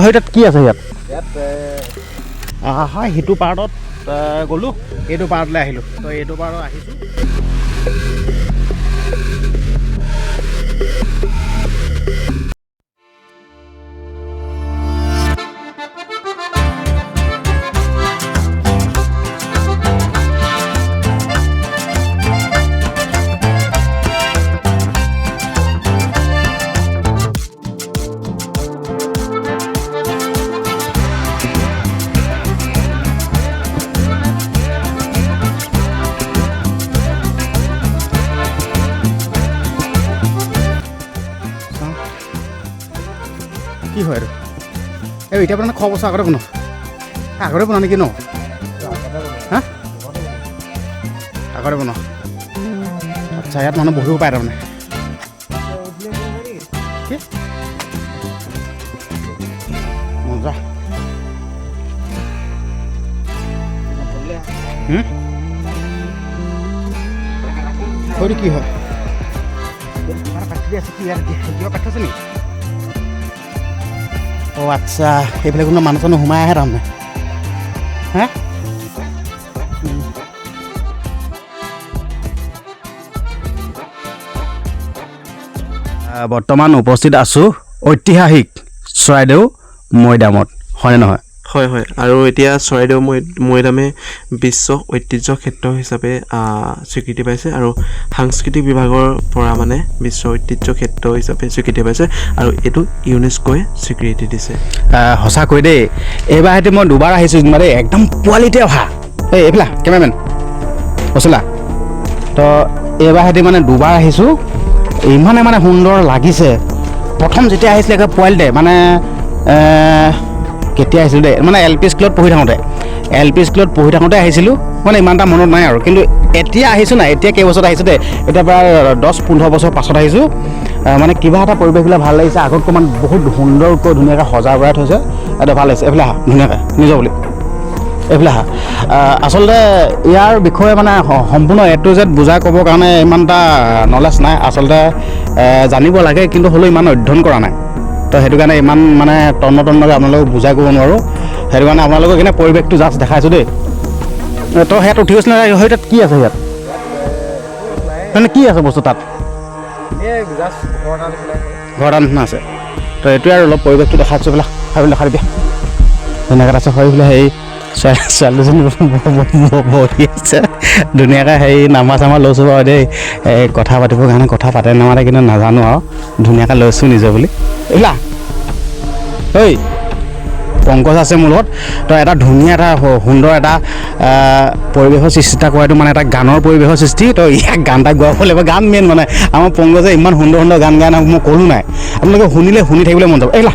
হয় তাত কি আছে ইয়াত হয় সেইটো পাৰ্টত গ'লোঁ এইটো পাৰ্টলৈ আহিলোঁ তো এইটো পাৰ্টত আহিছোঁ কি হয় আৰু এই এতিয়া মানে খোৱা বস্তু আগতে বনোৱা নেকি ন হা আগতে বনোৱা আচ্ছা ইয়াত মানুহ বহিব পাৰে তাৰমানে কি মজা সৈটো কি হয় আছে কি কিবা কাঠ আছে নেকি অঁ আচ্ছা এইফালে কোনো মানুহ চানুহ সোমাই আহে তাৰমানে হা বৰ্তমান উপস্থিত আছোঁ ঐতিহাসিক চৰাইদেউ মৈদামত হয়নে নহয় হয় হয় আৰু এতিয়া চৰাইদেউ মৈদামে বিশ্ব ঐতিহ্য ক্ষেত্ৰ হিচাপে স্বীকৃতি পাইছে আৰু সাংস্কৃতিক বিভাগৰ পৰা মানে বিশ্ব ঐতিহ্য ক্ষেত্ৰ হিচাপে স্বীকৃতি পাইছে আৰু এইটো ইউনেস্কোৱে স্বীকৃতি দিছে সঁচাকৈ দেই এইবাৰ সৈতে মই দুবাৰ আহিছোঁ মানে একদম পোৱালিতে অহা এই এইফালে কেমেৰামেন পচলা তো এইবাৰ সৈতে মানে দুবাৰ আহিছোঁ ইমানে মানে সুন্দৰ লাগিছে প্ৰথম যেতিয়া আহিছিলে একে পোৱালিতে মানে কেতিয়া আহিছিলোঁ দেই মানে এল পি স্কুলত পঢ়ি থাকোঁতে আহিছিলোঁ মানে ইমান এটা মনত নাই আৰু কিন্তু এতিয়া আহিছোঁ নাই এতিয়া কেইবছৰত আহিছোঁ দেই এতিয়া প্ৰায় 10-15 বছৰ পাছত আহিছোঁ মানে কিবা এটা পৰিৱেশবিলাক ভাল লাগিছে আগতকৈ মানে বহুত সুন্দৰকৈ ধুনীয়াকৈ সজাই পৰাই থৈছে এটা ভাল লাগিছে এইফালে আহা ধুনীয়াকৈ নিজৰ বুলি এইফালে আহা আচলতে ইয়াৰ বিষয়ে মানে সম্পূৰ্ণ A to Z বুজাই ক'বৰ কাৰণে ইমান এটা নলেজ নাই আচলতে জানিব লাগে কিন্তু হ'লেও ইমান অধ্যয়ন কৰা নাই তো সেইটো কাৰণে ইমান মানে তন্নতন্নকৈ আপোনালোকক বুজাই ক'ব নোৱাৰোঁ সেইটো কাৰণে আপোনালোকক এনে পৰিৱেশটো জাষ্ট দেখাইছোঁ দেই তো সেয়াত উঠি গৈছিলে হয় তাত কি আছে ইয়াত মানে কি আছে বস্তু তাত ঘৰ এটা নিচিনা আছে তো এইটোৱে আৰু অলপ পৰিৱেশটো দেখাইছোঁ বোলা ভাবি দেখা দিবি ধুনীয়াকৈ আছে হয় বোলে সেই ছোৱালীজনী বহি আছে ধুনীয়াকৈ হেৰি নামা চামা লৈছোঁ বাৰু দেই কথা পাতিবৰ কাৰণে কথা পাতে নামাতে কিন্তু নাজানো আৰু ধুনীয়াকৈ লৈছোঁ নিজে বুলি এইলা ঐ পংকজ আছে মোৰ লগত তো এটা ধুনীয়া এটা সুন্দৰ এটা পৰিৱেশৰ সৃষ্টি এটা কৰাটো মানে এটা গানৰ পৰিৱেশৰ সৃষ্টি তো ইয়াক গান এটা গোৱাব লাগিব গান মেইন মানে আমাৰ পংকজে ইমান সুন্দৰ সুন্দৰ গান গায় মই ক'লোঁ নাই আপোনালোকে শুনি থাকিবলৈ মন যাব এইলা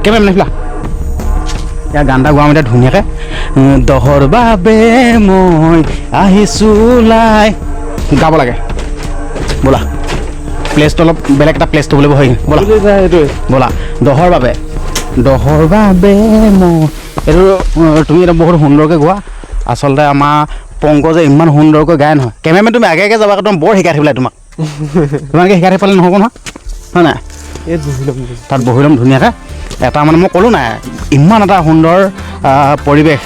কেমেৰামেন এইফালে ইয়াৰ গান এটা গোৱাম এতিয়া ধুনীয়াকৈ দহৰ বাবে মই আহিছোঁ ওলাই গাব লাগে ব'লা প্লেচটো অলপ বেলেগ এটা প্লেচটো বুলিব হয় ব'লা এইটোৱে ব'লা দহৰ বাবে মই এইটো তুমি এটা বহুত সুন্দৰকৈ গোৱা আচলতে আমাৰ পংকজে ইমান সুন্দৰকৈ গায় নহয় কেমেৰামেন তুমি আগে যাবা একদম বৰ শিকাই থাকিবলৈ তোমালোকে শিকাই থাকিব পালে নহ'ব নহয় হয় নাই তাত বহি ল'ম ধুনীয়াকৈ এটা মানে মই ক'লোঁ নাই ইমান এটা সুন্দৰ পৰিৱেশ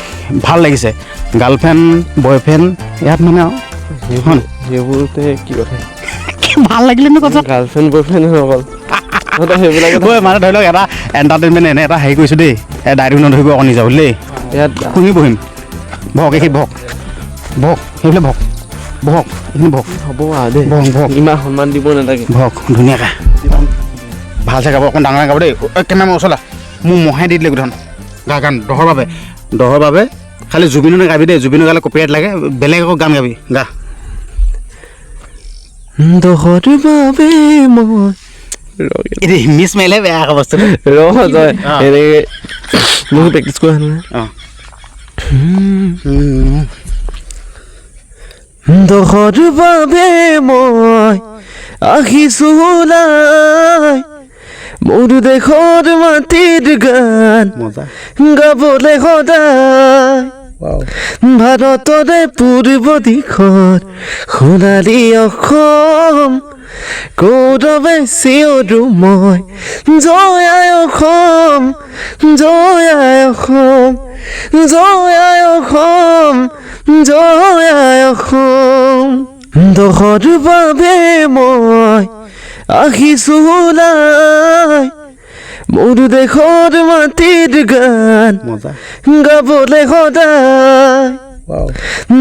ভাল লাগিছে গাৰ্লফ্ৰেণ্ড বয়ফ্ৰেণ্ড ইয়াত মানে আৰু সেইবোৰতে কি কথা ভাল লাগিলে নে কথা গাৰ্লফ্ৰেণ্ড বয়ফ্ৰেণ্ড অকল সেইবিলাক মানে ধৰি লওক এটা এণ্টাৰটেইনমেণ্ট এনে এটা হেৰি কৰিছোঁ দেই ডাইৰেক্ট নধৰিব আকৌ নিজা বুলি দেই ইয়াত শুনি বহিম বহক এইখিনি বহক সেইফালে বহক এইখিনি বহক হ'ব আৰু দেই বহক ইমান সন্মান দিব নালাগে বহক ধুনীয়াকৈ ভালছে গাব অকণ ডাঙৰ গাব দেই কেমেৰা ওচলা মোৰ মহে দি দিলে গোটেইখন গান দহৰ বাবে খালি জুবিনৰ গাবি দেই জুবিনৰ গালে কপিৰাইট লাগে বেলেগ আকৌ গান গাবি গা দহৰ বাবে মই মিছ মাৰিলে বেয়া আকৌ বস্তুটো এনেকৈ মোৰ প্ৰেক্টিচ কৰা নহয় দহৰ বাবে মই আহিছোঁ ওলাই মোৰ দেশৰ মাটিৰ গান গাবলৈ সদায় ভাৰতৰে পূৰ্ব দিশত সোণালী অসম গৌৰৱে চিঞৰো মই জয় আই অসম অসম জয় আই অসম জয় আই অসম জয় আই অসম দহৰ বাবে মই আহিছো ওলাই মোৰ দেশৰ মাটিৰ গান মজা গাবলৈ সদায়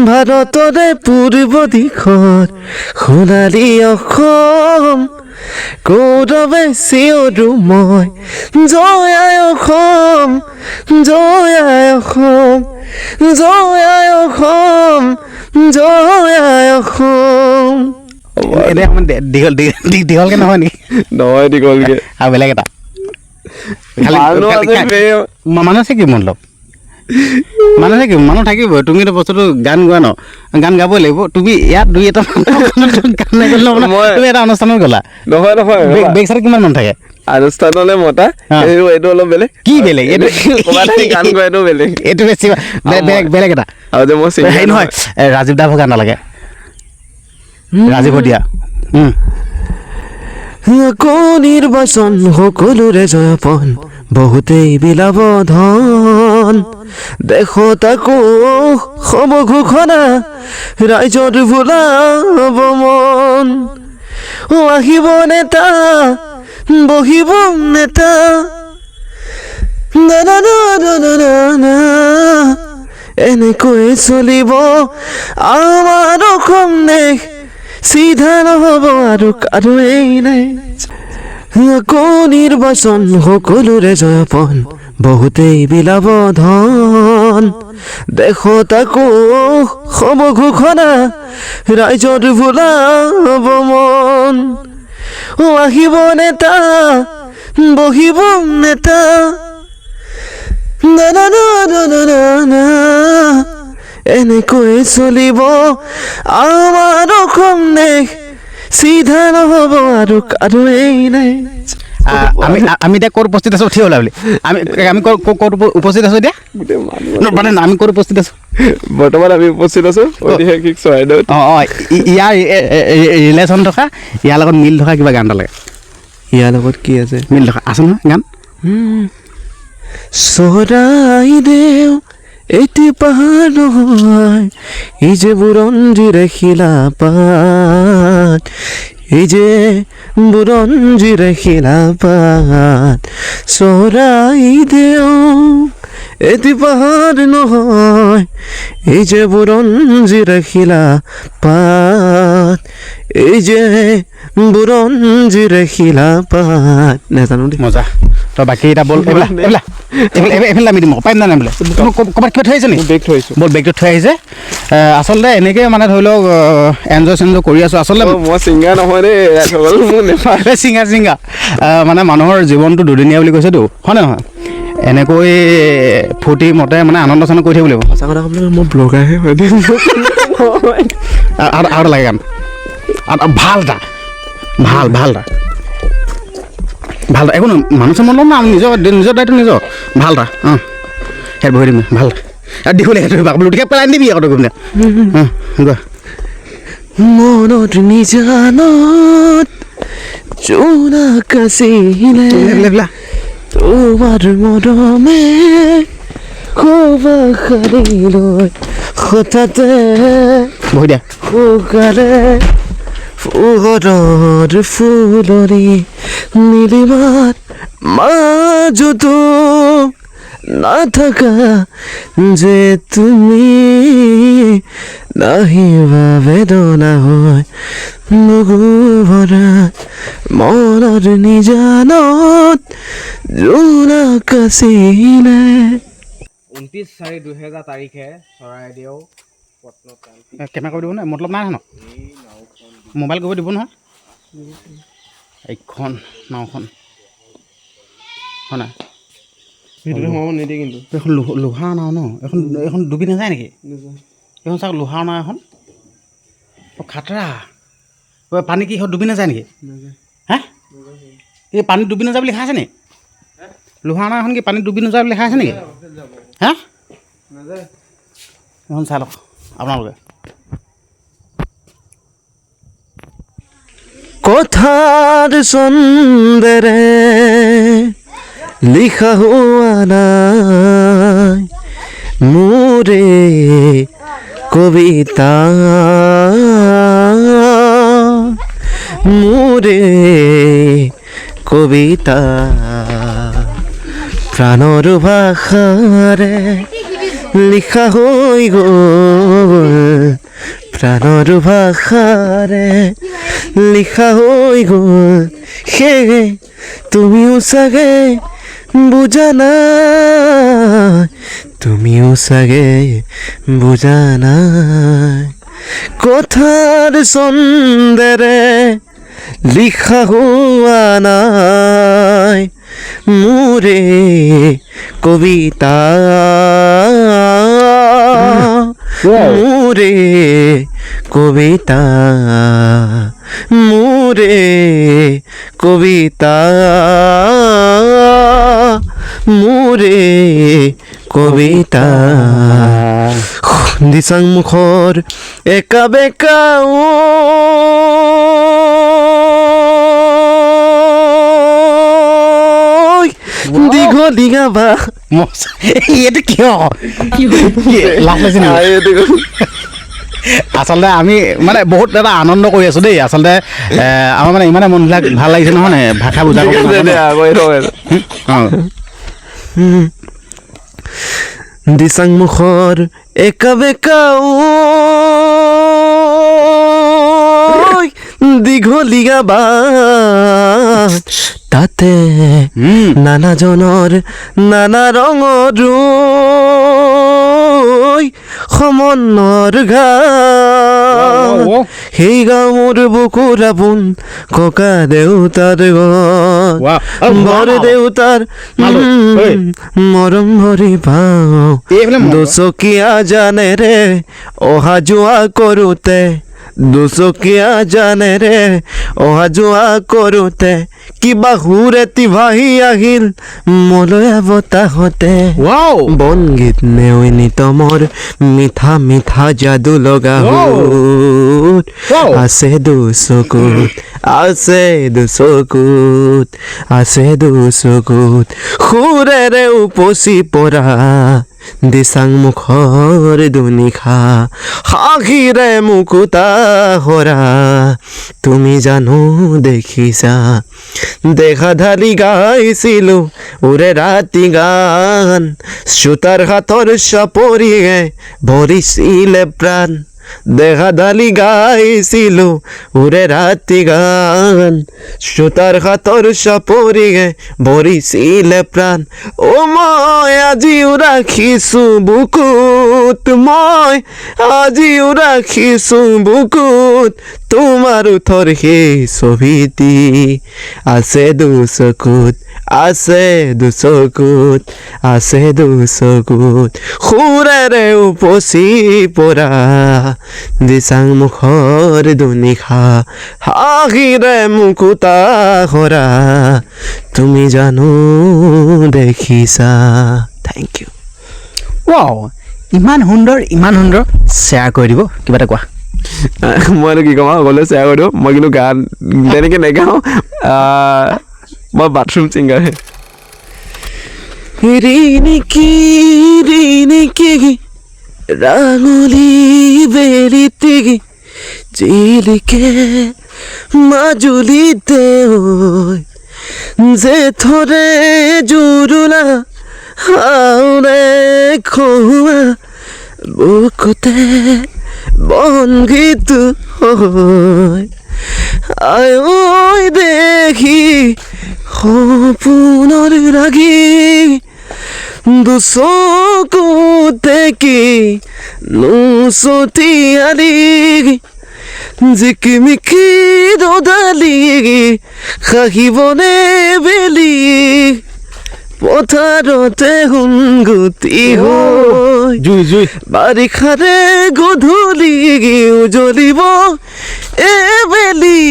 ভাৰতৰে পূৰ্ব দিশত সোণালী অসম গৌৰৱে চিঞৰো মই জয় আই অসম জয় আই অসম জয় আই অসম জয় আই অসম এতিয়া অকণমান দীঘলকৈ নহয় নেকি নহয় দীঘলকে আৰু বেলেগ এটা মানুহ আছে কি মতলব মানুহ থাকিব তুমিতো বস্তুটো গান গোৱা ন গান গাবই লাগিব তুমি ইয়াত দুই এটা গান নাগালে তুমি এটা অনুষ্ঠানত গ'লা নহয় নহয় বেগ চাইড কিমান মানুহ থাকে অনুষ্ঠানলৈ মতা এইটো অলপ বেলেগ কি বেলেগ এইটো গান গোৱা এইটো বেলেগ এইটো বেছি বেলেগ এটা আৰু যে মই হেৰি নহয় ৰাজীৱ দাৰ গান নালাগে ৰাজীৱ দিয়া আকৌ নিৰ্বাচন সকলোৰে জয়পন বহুতেই বিলাব ধন দেশত আকৌ সম ঘোষণা ৰাইজৰ ভোলাব মন আহিব নেতা বহিব নেতা এনেকৈ চলিব আমাৰ অসম দেশ চিধা নহ'ব আৰু এই নাই আকৌ নিৰ্বাচন সকলোৰে জয়পন বহুতেই বিলাব ধন দেশত আকৌ সম ঘোষণা ৰাইজৰ ভোলাব মন আহিব নেতা বহিব নেতা এনেকৈ চলিব আমাৰ অসম দেশ চিধা নহ'ব আৰু এই নাই আমি এতিয়া ক'ত উপস্থিত আছোঁ উঠি ওলা বুলি আমি ক'ত উপস্থিত আছোঁ এতিয়া মানে আমি ক'ত উপস্থিত আছোঁ বৰ্তমান আমি উপস্থিত আছোঁ ঐতিহাসিক চৰাইদেউত ইয়াৰ ৰিলেশ্যন থকা ইয়াৰ লগত মিল থকা কিবা গান এটা লাগে ইয়াৰ লগত কি আছে মিল থকা আছে নহয় গান চৰাইদেউ এটি পাহাৰ নহয় এই যে বুৰঞ্জীৰে শিলা পাত এই যে বুৰঞ্জীৰে শিলা পাত চৰাইদেউ এটি পাহাৰ নহয় এই যে বুৰঞ্জীৰে শিলা পাত এই যে বুৰঞ্জীৰে শিলা পাত নাজানো দেই মজা তই বাকী এটা বল এইফালে নামি দিম পাৰিম নাই বোলে ক'ৰবাত কিবা থৈ আহিছে নেকি বেগ থৈছোঁ বল বেগটোত থৈ আহিছে আচলতে এনেকৈ মানে ধৰি লওক এনজয় চেনজয় কৰি আছোঁ আচলতে মই ছিংগাৰ নহয় দেই মোৰ নেপায় ছিংগাৰ মানে মানুহৰ জীৱনটো দুদিনীয়া বুলি কৈছেতো হয়নে নহয় এনেকৈ ফূৰ্তি মতে মানে আনন্দ চানন্দ কৰি থাকিব লাগিব সঁচা কথা ক'বলৈ মই ব্লগাৰহে হয় দেই আৰু এটা লাগে গান ভাল এটা ভাল এটা একো নহয় মানুহ চানুহ না নিজৰ দায়িত্ব নিজৰ ভাল এটা ইয়াত বহি দিম ভাল আৰু দীঘলীয়া সেইটো লুটিকে পেলাই দিবি আকৌ তই গৈ গোৱা মনত নিজানত জোনাক আছিলে তোমাৰ মৰমে কবাখাৰিলৈ হঠাতে বহি দিয়া শুকালে পোহৰৰ ফুলনি নীলিমাৰ মাজতো নাথাকা যে তুমি নাহিবা বেদনা হয় মগুভৰা মনৰ নিজানত জোনাক আছিলে 29/4/2000 তাৰিখে চৰাইদেউ কেমেৰা কৰি দিব নহয় মতলব নাই ন মোবাইল কৰিব দিব নহয় এইখন নাওখন হয় নাই ভিতৰত সোমাব নিদিয়ে কিন্তু এইখন লোহাৰ নাও ন এইখন ডুবি নাযায় নেকি এইখন চাওক লোহাৰ নাও এখন খাতৰা পানী কি ডুবি নাযায় নেকি হে এই পানীত ডুবি নাযায় বুলি লিখা আছে নেকি লোহাৰ নাও এখন কি পানীত ডুবি নাযায় বুলি লিখা আছে নেকি হে এখন চাই লওক আপোনালোকে কথাৰ চন্দেৰে লিখা হোৱা নাই মোৰে কবিতা মোৰে কবিতা প্ৰাণৰ ভাষাৰে লিখা হৈ গ'ল প্ৰাণৰ ভাষাৰে লিখা হৈ গ'ল সেয়ে তুমিও চাগে বুজা নাই তুমিও চাগে বুজা নাই কথাৰ ছন্দেৰে লিখা হোৱা নাই মোৰে কবিতা মোৰে কবিতা মোৰে কবিতা মোৰে কবিতা দিচাং মুখৰ একা বেকা দীঘলীয়া বা এইটো কিয় লাভ লাগিছে নেকি আচলতে আমি মানে বহুত এটা আনন্দ কৰি আছোঁ দেই আচলতে আমাৰ মানে ইমানে মনবিলাক ভাল লাগিছে নহয় নে ভাষা বুজা দিচাং মুখৰ একা বেকা দীঘলীয়া বাট তাতে নানাজনৰ নানা ৰঙৰ সমন্বয়ৰ ঘাট সেই গাঁৱৰ বুকুৰ আপোন ককা দেউতাৰ বৰ দেউতাৰ মৰম ভৰি পাওঁ দুচকীয়া জানেৰে অহা যোৱা কৰোঁতে দুচকীয়া জানেৰে অহা যোৱা কৰোঁতে কিবা সুৰেতি ভাহি আহিল মলয়া বতাহতে বনগীত নেওই নিতমৰ মিঠা মিঠা যাদু লগা সুৰ আছে দুচকুত আছে দুচকুত আছে দুচকুত সুৰেৰে উপচি পৰা দিচাং মুখৰ দুনিশা হাঁহিৰে মুকুতা হৰা তুমি জানো দেখিছা দেখা ঢালি গাইছিলোঁ ওৰে ৰাতি গান শ্ৰোতাৰ হাতৰ চাপৰিয়ে ভৰিছিলে প্ৰাণ দেখা ঢালি গাইছিলোঁ ওৰে ৰাতি গান শ্ৰোতাৰ হাতৰ চাপৰিয়ে ভৰিছিলে প্ৰাণ মই আজিও ৰাখিছোঁ বুকুত মই আজিও ৰাখিছোঁ বুকুত তোমাৰ ওঠৰ সেই ছবিটি আছে দুচকুত আছে দুচকুত আছে দুচকুত সুৰেৰে উপচি পৰা দিচাং মুখৰ দুনিশা হাঁহিৰে মুকুতা হৰা তুমি জানো দেখিছা থেংক ইউ ৱাও ইমান সুন্দৰ শ্বেয়াৰ কৰি দিব কিবা এটা কোৱা মইনো কি ক'ম আৰু সকলোৱে শ্বেয়াৰ কৰি দিওঁ মই কিন্তু গান তেনেকৈ নেগাওঁ মই বাথৰুম ছিংগাৰহে ৰিণিকি ৰাঙলী বেলিতে জিলিকে মাজুলীতে জেঠৰে জুৰুলা হাওৰে খোৱা বুকুতে বনগীত হয় আই দেখি সপোনৰ লাগি দুচকুতে কি নুচতিয়ালি জিকিমিকি দদালি খাহিবনে বেলি পথাৰতে সোণগুটি হৈ বাৰিষাৰে গধূলি উজলিব এবেলি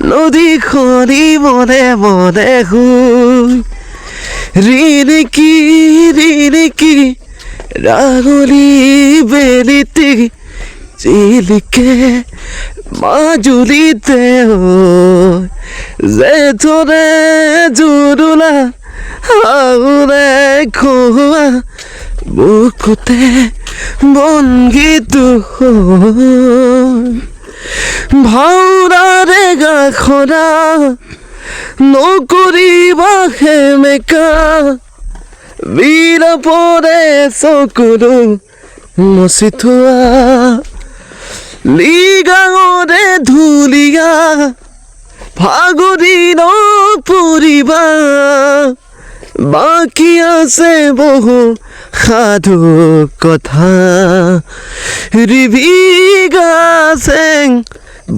নদী খৰি মনে মনে শুই ৰিণিকি ৰাঙলী বেলিতে জিলিকে মাজুলীতে জেঠৰে জুৰুলা আউৰে খোৱা বুকুতে বনগীতো ভাওৰাৰে গাখৰা নকৰিবা সেমেকা বিৰপৰে চকুৰো মচি থোৱা লিগাঙৰে ধুলীয়া ফাগুৰি নপৰিবা বাকী আছে বহু সাধু কথা ৰিভিগা চেং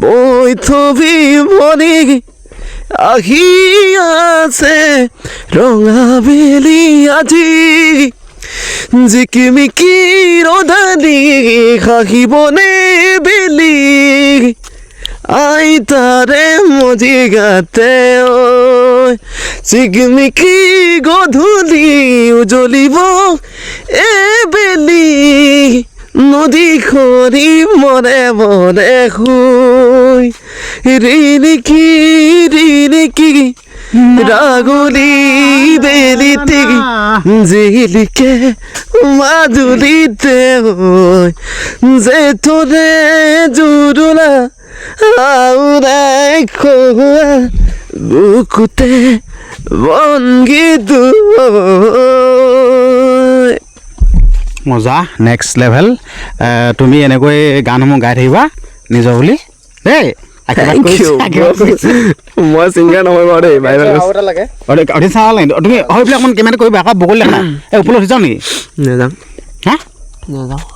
বৈথবী মণি আহি আছে ৰঙাবেলি আজি জিকিমিকি ৰদালি খাহিবনে বেলি আইতাৰে মজি গাতে চিকমিকি গধূলি উজ্বলিব এবেলি নদী খৰি মৰে মৰে শুই ৰিণিকি ৰাগলি বেলিতে জিলিকে মাজুলীতে জেঠৰে জুৰুলা আউৰাই খোৱা বুকুতে বনগীতো মজা নেক্সট লেভেল তুমি এনেকৈ গানসমূহ গাই থাকিবা নিজৰ বুলি দেই মই ছিংগাৰ নহয় বাৰু দেই অধিক চাব লাগে তুমি হৈ পেলাই অকণমান কেমেৰা কৰিবা আকৌ বগলী দেখা নাই এই ওপৰত উঠি যাওঁ নেকি নেযাওঁ হা নেযাওঁ